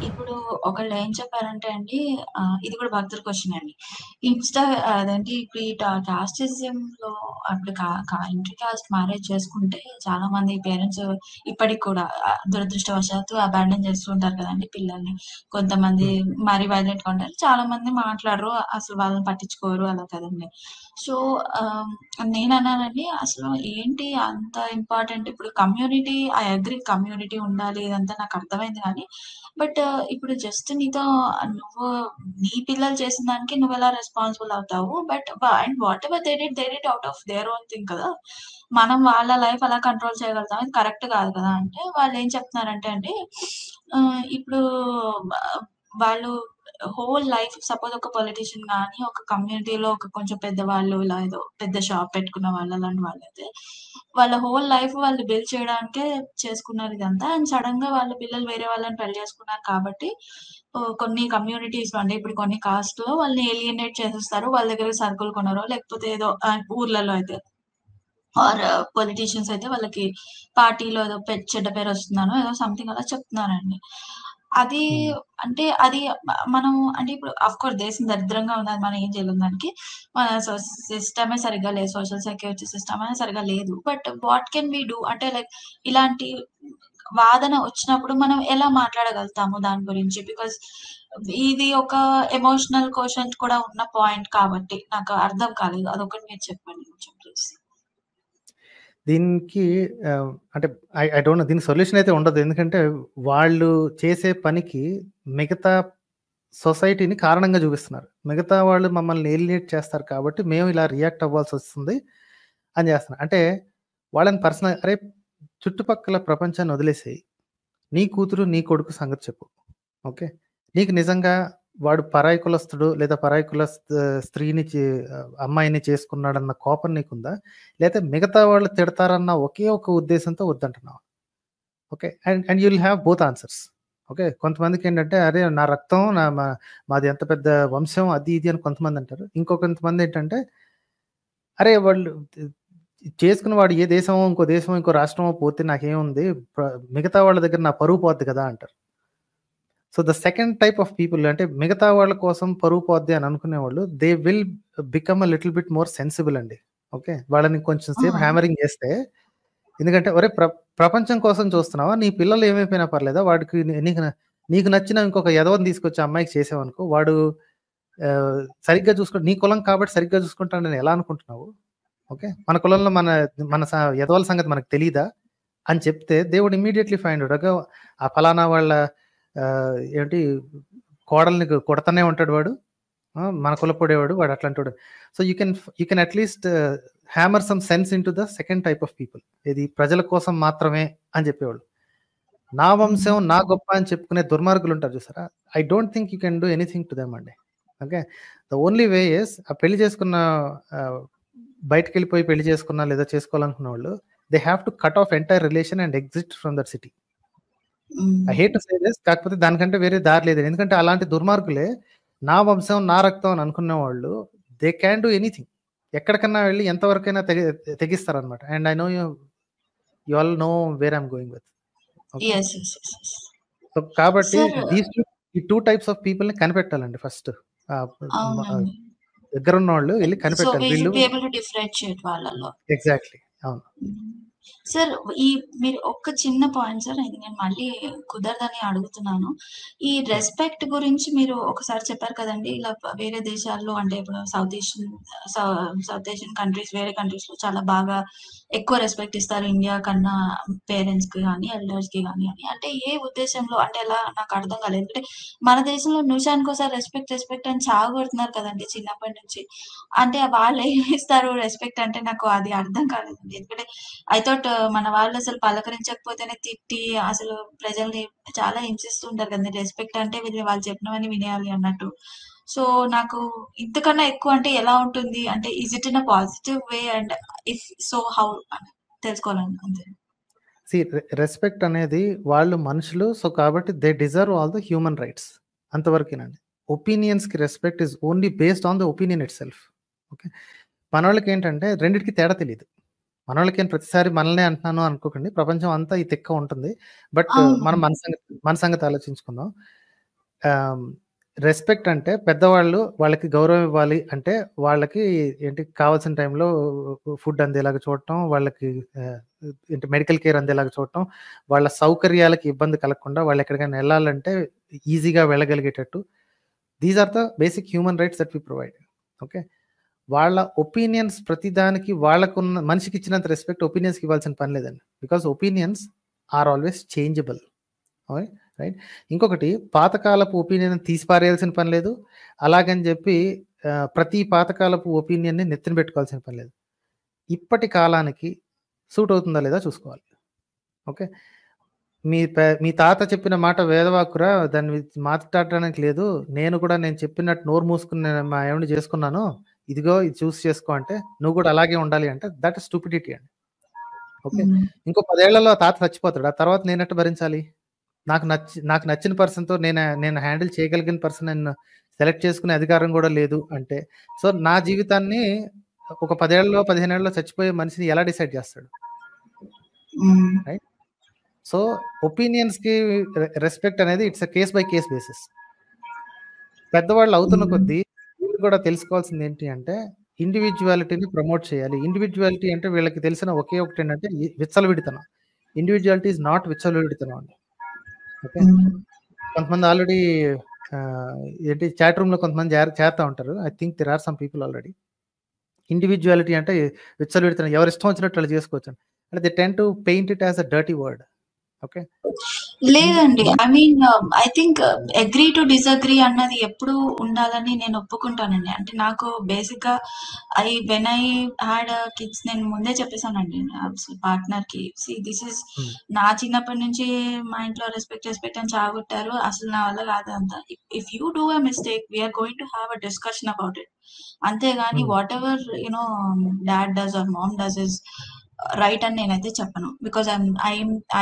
ఇప్పుడు ఒకళ్ళు ఏం చెప్పారంటే అండి, ఇది కూడా భక్తుల క్వెషన్ అండి. ఇన్‌స్టా అదేంటి ఇప్పుడు ఈ కాస్టిజంలో అప్పుడు ఇంటర్ కాస్ట్ మ్యారేజ్ చేసుకుంటే చాలామంది పేరెంట్స్ ఇప్పటికి కూడా దురదృష్టవశాత్తు అబాండన్ చేస్తూ ఉంటారు కదండీ పిల్లల్ని. కొంతమంది హ్మ్. మరీ వైలెంట్‌గా ఉంటారు. చాలామంది మాట్లాడరు. అసలు వాళ్ళని పట్టించుకోరు అలా కదండీ. సో, ఆహ్, నేనన్నానండి అసలు ఏంటి అంత ఇంపార్టెంట్ ఇప్పుడు కమ్యూనిటీ ఐ అగ్రీ కమ్యూనిటీ ఉండాలి ఇదంతా నాకు అర్థమైంది గానీ బట్ ఇప్పుడు జస్ట్ నువ్వు నీ పిల్లలు చేసిన దానికి నువ్వెలా రెస్పాన్సిబుల్ అవుతావు? But and whatever they did out of their own thing కదా! మనం వాళ్ళ లైఫ్ ఎలా కంట్రోల్ చేయగలుగుతాం? ఇది కరెక్ట్ కాదు కదా! అంటే వాళ్ళేం చెప్తున్నారంటే అండి ఇప్పుడు ఆహ్, వాళ్ళు హోల్ లైఫ్ సపోజ్ ఒక పొలిటీషియన్ గాని, ఒక కమ్యూనిటీలో ఒక కొంచెం పెద్దవాళ్ళు ఇలా ఏదో పెద్ద షాప్ పెట్టుకున్న వాళ్ళు అలాంటి వాళ్ళైతే, వాళ్ళ హోల్ లైఫ్ వాళ్ళు బిల్డ్ చేయడానికే చేసుకున్నారు ఇదంతా. అండ్ సడెన్‌గా వాళ్ళ పిల్లలు వేరే వాళ్ళని పెళ్లి చేసుకున్నారు కాబట్టి కొన్ని కమ్యూనిటీస్‌లో అంటే ఇప్పుడు కొన్ని కాస్ట్‌లో వాళ్ళని ఏలియనేట్ చేసేస్తారు. వాళ్ళ దగ్గర సరుకులు కొనరో లేకపోతే ఏదో ఊర్లలో అయితే ఆర్ పొలిటీషియన్స్ అయితే వాళ్ళకి పార్టీలో ఏదో చెడ్డ పేరొస్తుందనో ఏదో సంథింగ్ అలా చెప్తున్నారండి. అది హ్మ్. అంటే అది మనం అంటే ఇప్పుడు ఆఫ్‌కోర్స్ దేశం దరిద్రంగా ఉన్నది. మనం ఏం చేయలేం దానికి. మన సిస్టమే సరిగ్గా లేదు. సోషల్ సెక్యూరిటీ సిస్టమే సరిగ్గా లేదు. But what can we do? అంటే లైక్ ఇలాంటి వాదన వచ్చినప్పుడు మనం ఎలా మాట్లాడగలుగుతాము దాని గురించి? బికాజ్ ఇది ఒక ఎమోషనల్ కోషెంట్ కూడా ఉన్న పాయింట్ కాబట్టి నాకు అర్థం కాలేదు. అదొకటి మీరు చెప్పండి కొంచెం ప్లీజ్. దీనికి అంటే ఐ డోంట్ నో దీనికి సొల్యూషన్ అయితే ఉండదు. ఎందుకంటే వాళ్ళు చేసే పనికి మిగతా సొసైటీని కారణంగా చూపిస్తున్నారు. మిగతా వాళ్ళు మమ్మల్ని ఏలినేట్ చేస్తారు కాబట్టి మేము ఇలా రియాక్ట్ అవ్వాల్సొస్తుంది అని చేస్తున్నారు. అంటే వాళ్ళని అరే చుట్టుపక్కల ప్రపంచాన్ని వదిలేసేయి. నీ కూతురు, నీ కొడుకు సంగతి చెప్పు. ఓకే. నీకు నిజంగా వాడు పరాయి కులస్తుడు లేదా పరాయి స్త్రీని అమ్మాయిని చేసుకున్నాడన్న కోపం నీకుందా? లేతే మిగతా వాళ్ళు తిడతారన్న ఒకే ఒక ఉద్దేశంతో వద్దంటున్నావా? Okay. And and you will have both answers. Okay. కొంతమందికేంటంటే అరే! నా రక్తం మాది ఎంత పెద్ద వంశం అది ఇది అని కొంతమందంటారు. ఇంకొంతమందేంటంటే అరే! వాళ్ళు చేసుకున్నవాడు ఏ దేశమో, ఇంకో దేశమో, ఇంకో రాష్ట్రమో పోతే నాకేముంది? ప్ర మిగతా వాళ్ళ దగ్గర నా పరువు పోద్ది కదా! అంటారు. So, the second type of people అంటే మిగతా వాళ్ళ కోసం పరువు పోద్ది అని అనుకునేవాళ్ళు they will become a little bit more sensible అండి. ఓకే. వాళ్ళని కొంచెం ఆ! సేపు హ్యామరింగ్ చేస్తే ఎందుకంటే ఒరేయ్! ప్రపంచం కోసం చూస్తున్నావా? నీ పిల్లలు ఏమైపోయినా పర్లేదా? వాడికి నీకు నచ్చిన ఇంకొక ఎదవని తీసుకొచ్చి అమ్మాయికి చేసావనుకో వాడు సరిగ్గా నీ కులం కాబట్టి సరిగ్గా చూసుకుంటాడని ఎలా అనుకుంటున్నావు? ఓకే. మన కులంలో మన మన స ఎదవల సంగతి మనకు తెలీదా? అని చెప్తే they would immediately find out. ఆ ఫలానా వాళ్ళ ఏంటి కోడల్ని కొడతనే ఉంటాడు వాడు. మన కులపోడేవాడు వాడు అట్లాంటోడు. So, you can at least hammer some sense into the second type of people. ఇది ప్రజల కోసం మాత్రమే అని చెప్పేవాళ్ళు. నా హ్మ్. వంశం, నా గొప్ప అని చెప్పుకునే దుర్మార్గులుంటారు చూసారా? I don't think you can do anything to them అండి. Okay. The only way is ఆ పెళ్లి చేసుకున్న ఆహ్, బయటికెళ్ళిపోయి పెళ్లి చేసుకున్న లేదా చేసుకోవాలనుకున్నోళ్ళు they have to cut off entire relation and exit from that city. I hmm. Hate to say this కాకపోతే దానికంటే వేరే దారి లేదు. ఎందుకంటే అలాంటి దుర్మార్గులే నా వంశం, నా రక్తం అని అనుకునేవాళ్ళు దే క్యాన్ డూ ఎనీథింగ్. ఎక్కడికన్నా వెళ్లి ఎంతవరకైనా తెగిస్తారనమాట. And I know you all know where I'm going with. Okay. Yes. Yes. Yes. Yes. So, కాబట్టి సార్ ఈ 2 టైప్స్ ఆఫ్ పీపుల్‌ని కనిపెట్టాలండి ఫస్ట్. ఆహ్, మ అవునండి. దగ్గరున్నోళ్ళు ఎళ్లి సో, కనిపెట్టాలి. వి వీళ్ళు should be able to differentiate వాళ్ళలో. ఎగ్జాక్ట్‌లీ. అవును. హ్మ్. సార్ ఈ మీరు ఒక్క చిన్న పాయింట్ సార్ ఇది నేను మళ్ళీ కుదరదని అడుగుతున్నాను. ఈ యాహ్! రెస్పెక్ట్ గురించి మీరు ఒకసారి చెప్పారు కదండీ! ఇలా వేరే దేశాల్లో అంటే ఇప్పుడు సౌ సౌత్ ఏషియన్ కంట్రీస్ వేరే కంట్రీస్‌లో చాలా బాగా ఎక్కువ రెస్పెక్ట్ ఇస్తారు ఇండియా కన్నా పేరెంట్స్‌కి గాని, ఎల్డర్స్‌కి గాని అని. అంటే ఏ ఉద్దేశంలో అంటే ఎలా నాకు అర్థం కాలేదు. ఎందుకంటే మన దేశంలో నిమిషానికోసారి రెస్పెక్ట్ అని చావగొడుతున్నారు కదండీ చిన్నప్పటి నుంచి. అంటే వాళ్ళేమిస్తారు రెస్పెక్ట్ అంటే నాకు అది అర్థం కాలేదండి. ఎందుకంటే ఐ థాట్ మన వాళ్ళసలు పలకరించకపోతేనే తిట్టి, అసలు ప్రజల్ని చాలా హింసిస్తూ ఉంటారు కదండీ. రెస్పెక్ట్ అంటే వీళ్ళు వాళ్ళు చెప్పినవన్నీ వినేయాలి అన్నట్టు. సో, నాకు ఇంతకన్నా ఎక్కువ అంటే ఎలా ఉంటుంది? అంటే is it in a positive way and if so how అని తెలుసుకోవాలని అంతే. రెస్పెక్ట్ అనేది వాళ్ళు మనుషులు. సో, కాబట్టి they deserve all the human rights. అంతవరకేనండి. ఒపీనియన్స్‌కి respect is only based on the opinion itself. Okay. మనోళ్ళకేంటంటే రెండిటికి తేడా తెలీదు. మనోళ్ళకేం ప్రతిసారి మనల్నే అంటున్నాను అనుకోకండి. ప్రపంచం అంతా ఈ తిక్క ఉంటుంది. బట్ అవును. మన సంగతి ఆలోచించుకుందాం. రెస్పెక్ట్ అంటే పెద్దవాళ్ళు వాళ్ళకి గౌరవం ఇవ్వాలి అంటే వాళ్ళకి ఏంటి కావాల్సిన టైంలో ఫుడ్ అందేలాగా చూడటం, వాళ్ళకి ఏంటి మెడికల్ కేర్ అందేలాగా చూడటం, వాళ్ళ సౌకర్యాలకి ఇబ్బంది కలగకుండా వాళ్ళు ఎక్కడికైనా వెళ్ళాలంటే ఈజీగా వెళ్ళగలిగేటట్టు. These are the basic human rights that we provide. Okay. వాళ్ళ ఒపీనియన్స్ ప్రతిదానికి వాళ్ళకున్న మనిషికి ఇచ్చినంత రెస్పెక్ట్ ఒపీనియన్స్కి ఇవ్వాల్సిన పని లేదండి. Because opinions are always changeable. Right. ఇంకొకటి పాతకాలపు ఒపీనియన్ తీసి పారేయాల్సిన పని లేదు. అలాగని చెప్పి ప్రతి పాతకాలపు ఒపీనియన్ని నెత్తిన పెట్టుకోవాల్సిన పని లేదు. ఇప్పటి కాలానికి సూట్ అవుతుందా లేదా చూసుకోవాలి. ఓకే. మీ తాత చెప్పిన మాట వేదవాక్కురా, దాన్ని మాట్లాడడానికి లేదు. నేను చెప్పినట్టు నోరు మూసుకుని మా ఏమిటి చేసుకున్నాను, ఇదిగో ఇది చూస్ చేసుకో అంటే నువ్వు కూడా అలాగే ఉండాలి అంటే దట్ ఇస్ స్టూపిడిటీ అండి. ఓకే. ఇంకో 10 ఏళ్లలో తాత చచ్చిపోతాడు. ఆ తర్వాత నేనెట్టు భరించాలి? నాకు నచ్చిన పర్సన్తో నేను హ్యాండిల్ చేయగలిగిన పర్సన్ నన్ను సెలెక్ట్ చేసుకునే అధికారం కూడా లేదు అంటే, సో నా జీవితాన్ని ఒక 10 ఏళ్లలో 15 ఏళ్లలో చచ్చిపోయే మనిషిని ఎలా డిసైడ్ చేస్తాడు? రైట్. సో ఒపీనియన్స్కి రెస్పెక్ట్ అనేది it's a case by case basis. పెద్దవాళ్ళు అవుతున్న కొద్దీ వీళ్ళు కూడా తెలుసుకోవాల్సింది ఏంటి అంటే ఇండివిజువాలిటీని ప్రమోట్ చేయాలి. ఇండివిజువాలిటీ అంటే వీళ్ళకి తెలిసిన ఒకే ఒకటి ఏంటంటే విచ్చలవిడితనం. ఇండివిజువాలిటీ ఇస్ నాట్ విచ్చలవిడితనం అండి. ఓకే. కొంతమంది ఆల్రెడీ ఏంటి చాట్ రూమ్లో కొంతమంది చేరుతూ ఉంటారు. I think there are some people already. Individuality అంటే విచ్చలవిడితనం, ఎవరు ఇష్టం వచ్చినట్టు వాళ్ళు చేసుకోవచ్చు అంటే they tend to paint it as a dirty word. Okay. లేదండి, I mean I think agree to disagree అన్నది ఎప్పుడు ఉండాలని నేను ఒప్పుకుంటానండి. అంటే నాకు బేసిక్ గా వెన్ ఐ హ్యాడ్ కిడ్స్ నేను ముందే చెప్పేసానండి పార్ట్నర్ కి, దిస్ ఇస్ నా చిన్నప్పటి నుంచి మా ఇంట్లో రెస్పెక్ట్ అని చాగొట్టారు, అసలు నా వల్ల కాదు అంతా. If you do a mistake we are going to have a discussion about it. అంతేగాని whatever you know dad does or mom does is right అని నేనైతే చెప్పను. Because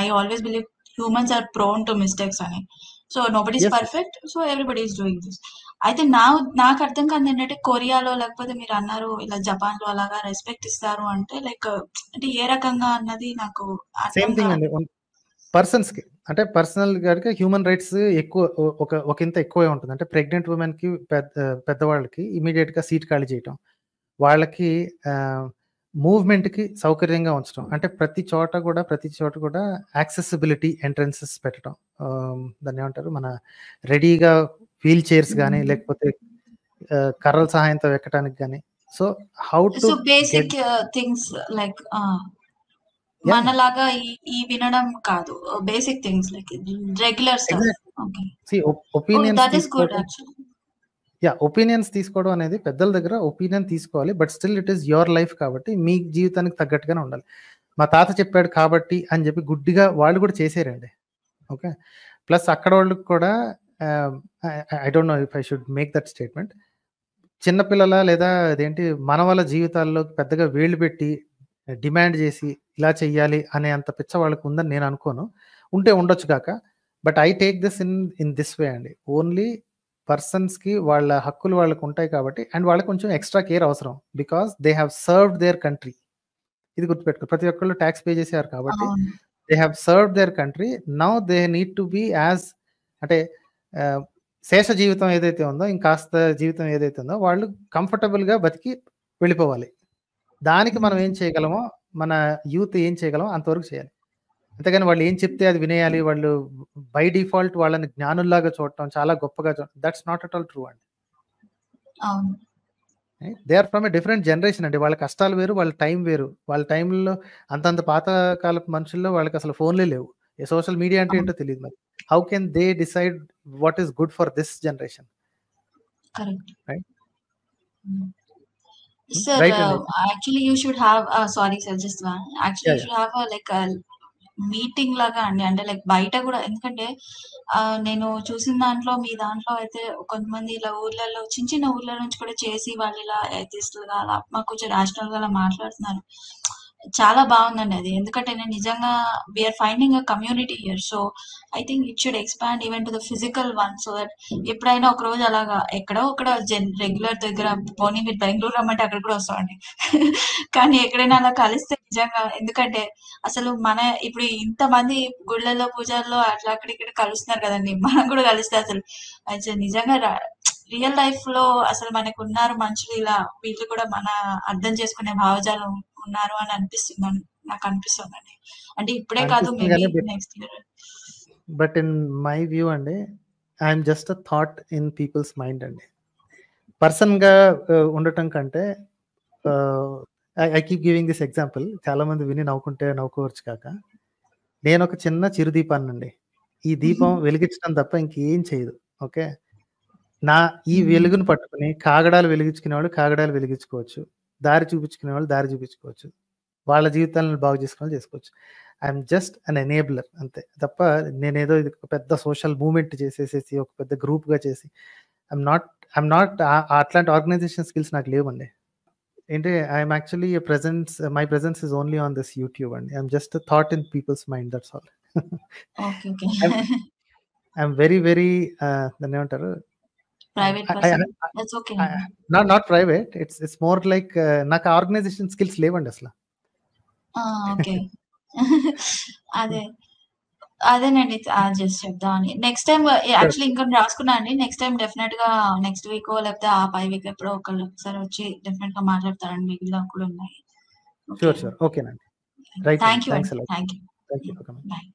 I always believe humans are prone to mistakes అని. So nobody is perfect, so everybody is doing this. అయితే నాకు అర్థం కాదు ఏంటంటే కొరియాలో లేకపోతే మీరు అన్నారు ఇలా జపాన్ లో అలాగా రెస్పెక్ట్ ఇస్తారు అంటే లైక్ అంటే ఏ రకంగా అన్నది నాకు సేమ్ థింగ్ అండి. పర్సన్స్ కి అంటే పర్సనల్ గారికి హ్యూమన్ రైట్స్ ఎక్కువ ఒక ఇంత ఎక్కువే ఉంటుంది. అంటే ప్రెగ్నెంట్ ఉమెన్ కి పెద్దవాళ్ళకి ఇమీడియట్ గా సీట్ ఖాళీ చేయటం, వాళ్ళకి మూవ్మెంట్ కి సౌకర్యంగా ఉంచడం, అంటే ప్రతి చోట కూడా యాక్సెసిబిలిటీ ఎంట్రన్సెస్ పెట్టడం. దాన్ని ఏమంటారు, మన రెడీగా వీల్ చైర్స్ కానీ లేకపోతే కర్రల సహాయంతో ఎక్కడానికి కానీ. So how to basic things like మనలాగా ఈ వినడం కాదు, basic things like regular stuff. Okay. Opinions తీసుకోవడం అనేది పెద్దల దగ్గర ఒపీనియన్ తీసుకోవాలి, but still it is your life కాబట్టి మీ జీవితానికి తగ్గట్టుగానే ఉండాలి. మా తాత చెప్పాడు కాబట్టి అని చెప్పి గుడ్డిగా వాళ్ళు కూడా చేసేరండి. ఓకే. ప్లస్ అక్కడ వాళ్ళకి కూడా I don't know if I should make that statement, చిన్నపిల్లల లేదా అదేంటి మన వాళ్ళ జీవితాల్లో పెద్దగా వేళ్ళు పెట్టి డిమాండ్ చేసి ఇలా చెయ్యాలి అనే అంత పిచ్చ వాళ్ళకి ఉందని నేను అనుకోను. ఉంటే ఉండొచ్చు కాక, but I take this in this way అండి. ఓన్లీ పర్సన్స్కి వాళ్ళ హక్కులు వాళ్ళకు ఉంటాయి కాబట్టి, అండ్ వాళ్ళకి కొంచెం ఎక్స్ట్రా కేర్ అవసరం because they have served their country. ఇది గుర్తుపెట్టుకో, ప్రతి ఒక్కళ్ళు ట్యాక్స్ పే చేశారు కాబట్టి they have served their country. Now they need to be as అంటే శేష జీవితం ఏదైతే ఉందో, ఇంకాస్త జీవితం ఏదైతే ఉందో వాళ్ళు కంఫర్టబుల్గా బతికి వెళ్ళిపోవాలి. దానికి మనం ఏం చేయగలమో, మన యూత్ ఏం చేయగలమో అంతవరకు చేయాలి. అంతేగాని వాళ్ళు ఏం చెప్తే అది వినేయాలి, వాళ్ళు బై డిఫాల్ట్ వాళ్ళని జ్ఞానుల్లాగా చూడటం, చాలా గొప్పగా చూడటం, that's not at all true అండి. They are from a different generation అండి. వాళ్ళ కష్టాలు వేరు, వాళ్ళ టైం వేరు. వాళ్ళ టైంలో అంతంత పాతకాలపు మనుషుల్లో వాళ్ళకి అసలు ఫోన్లే లేవు, సోషల్ మీడియా అంటే ఏంటో తెలియదు. మరి how can they decide what is good for this generation? Right. Sir, actually you should have sorry sir, just one. Actually you should have a meeting లాగా అండి, అంటే లైక్ బయట కూడా. ఎందుకంటే నేను చూసిన దాంట్లో మీ దాంట్లో అయితే కొంతమంది ఇలా ఊర్లలో చిన్న ఊర్ల నుంచి కూడా చేసి వాళ్ళు ఇలా ఎథిస్టులుగా అలా మాకు కొంచెం రేషనల్ గా అలా మాట్లాడుతున్నారు. చాలా బాగుందండి అది. ఎందుకంటే నేను నిజంగా we are finding a community here. So, I think it should expand even to the physical one. So that ఎప్పుడైనా ఒక రోజు అలాగా ఎక్కడో అక్కడ రెగ్యులర్ దగ్గర పోనీ మీరు బెంగుళూరు రమ్మంటే అక్కడికి కూడా వస్తామండి. కానీ ఎక్కడైనా అలా కలిస్తే నిజంగా ఎందుకంటే అసలు మన ఇప్పుడు ఇంతమంది గుళ్ళలో, పూజల్లో అట్లా అక్కడ ఇక్కడ కలుస్తున్నారు కదండీ! మనం కూడా కలిస్తే అసలు నిజంగా రియల్ లైఫ్‌లో అసలు మనకున్నారు మనుషులు ఇలా వీళ్ళు కూడా మన అర్థం చేసుకునే భావజాలం ఉన్నారు అని అనిపిస్తుందని నాకనిపిస్తుందండి. అంటే ఇప్పుడే కాదు అనిపిస్తుంది మేబీ గానీ next year. But in my view అండి, I'm just a thought in people's mind అండి. పర్సన్‌గా ఉండటం కంటే I keep giving this example. చాలా మంది విని నవ్వుకుంటే నవ్వుకోవచ్చు కాక. నేనొక చిన్న చిరుదీపాన్నండి. ఈ దీపం వెలిగించడం తప్ప ఇంకేం చేయదు. ఓకే. ఈ వెలుగును పట్టుకొని కాగడాలు వెలిగించుకునేవాళ్ళు కాగడాలు వెలిగించుకోవచ్చు. దారి చూపించుకునేవాళ్ళు దారి చూపించుకోవచ్చు. వాళ్ళ జీవితాలను బాగు చేసుకోవాలి చేసుకోవచ్చు. ఐఎమ్ జస్ట్ అన్ ఎనేబులర్ అంతే. తప్ప నేనేదో ఇది ఒక పెద్ద సోషల్ మూవ్‌మెంట్ చేసేసేసి ఒక పెద్ద గ్రూప్‌గా చేసి ఐఎమ్ నాట్ అట్లాంటి ఆర్గనైజేషన్ స్కిల్స్ నాకు లేవండి. ఏంటి I'm actually my presence is only on this YouTube అండి. I'm just a thought in people's mind that's all. Okay. Okay. I'm very very దాన్నేమంటారు? Private I person. That's okay అండి. Not private. It's more like నాకు organisation skills లేవండి అసల. ఆ! Okay. అదే. అదేనండి. Just చెప్దామని. Next time sure. యాక్చువల్లీ ఇంకొన్ని రాసుకున్నా అండి. నెక్స్ట్ టైమ్ డెఫినెట్‌గా నెక్స్ట్ వీకో లేకపోతే ఆ పై వీక్ ఎప్పుడో ఒకసారి వచ్చి డెఫినెట్‌గా మాట్లాడతానండి. మిగిలినవి కూడా ఉన్నాయి. ఓకే. షూర్. ఓకేనండి. రైట్ అండి. థాంక్ యూ థాంక్స్ అండి. A lot. Thank you. Thank you for coming. Bye.